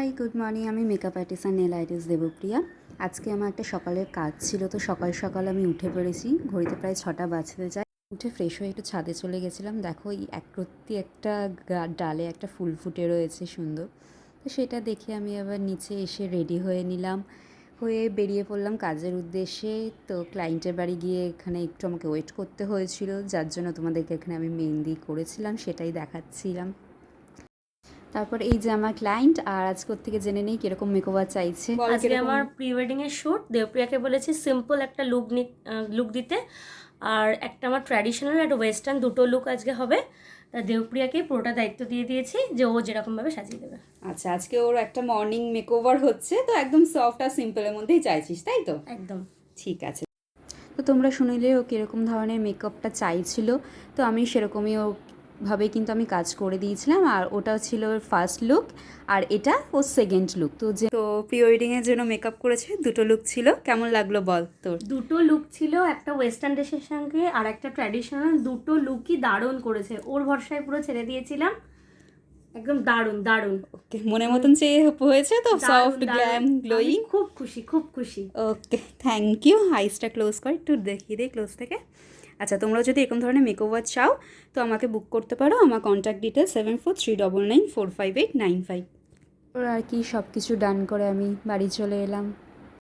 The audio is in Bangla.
Hi good morning. আমি মেকআপ আর্টিস্ট আর নেল আর্টিস্ট দেবপ্রিয়া। আজকে আমার একটা সকালের কাজ ছিল, তো সকাল সকাল আমি উঠে পড়েছি। ঘড়িতে প্রায় 6টা বাজতে যায়। উঠে ফ্রেশ হয়ে একটু ছাদে চলে গেছিলাম। দেখো এই একরত্তি একটা ডালে একটা ফুল ফুটে রয়েছে সুন্দর, তো সেটা দেখে আমি আবার নিচে এসে রেডি হয়ে নিলাম, হয়ে বেরিয়ে পড়লাম কাজের উদ্দেশ্যে। তো ক্লায়েন্টের বাড়ি গিয়ে এখানে একটু আমাকে ওয়েট করতে হয়েছিল, যার জন্য তোমাদেরকে এখানে আমি মেহেন্দি করেছিলাম সেটাই দেখাচ্ছিলাম। তারপর এই যে আমার ক্লায়েন্ট, আর আজকের থেকে জেনে নেই কিরকম মেকওভার চাইছে। আজকে আমার প্রি ওয়েডিং এর শুট। দেবপ্রিয়াকে বলেছি সিম্পল একটা লুক দিতে, আর একটা আমার ট্র্যাডিশনাল আর ওয়েস্টার্ন দুটো লুক আজকে হবে। তা দেবপ্রিয়াকে পুরোটা দায়িত্ব দিয়ে দিয়েছি যে ও যেরকমভাবে সাজিয়ে দেবে। আচ্ছা, আজকে ওর একটা মর্নিং মেকওভার হচ্ছে, তো একদম সফট আর সিম্পলের মধ্যেই চাইছিস, তাই তো? একদম ঠিক আছে। তো তোমরা শুনিলে ও কীরকম ধরনের মেকআপটা চাইছিল, তো আমি সেরকমই ভাবে কিন্তু আমি কাজ করে দিয়েছিলাম। আর ওটাও ছিল ওর ফার্স্ট লুক, আর এটা ওর সেকেন্ড লুক। তো প্রি ওয়েডিংয়ের জন্য মেকআপ করেছে, দুটো লুক ছিল। কেমন লাগলো বল তোর? দুটো লুক ছিল, একটা ওয়েস্টার্ন ড্রেসের সঙ্গে আর একটা ট্র্যাডিশনাল। দুটো লুকই দারুণ করেছে, ওর ভরসায় পুরো ছেড়ে দিয়েছিলাম। একদম দারুণ দারুণ। ওকে, মনের মতন চেয়ে হয়েছে তো? Soft glam glowing. খুব খুশি, খুব খুশি। ওকে, থ্যাংক ইউ। আইসটা ক্লোজ কর, একটু দেখিয়ে দিই ক্লোজ থেকে। আচ্ছা, তোমরা যদি এরকম ধরনের মেকওভার চাও তো আমাকে বুক করতে পারো। আমার কন্ট্যাক্ট ডিটেলস 7439945895। ওর আর কি সব কিছু ডান করে আমি বাড়ি চলে এলাম।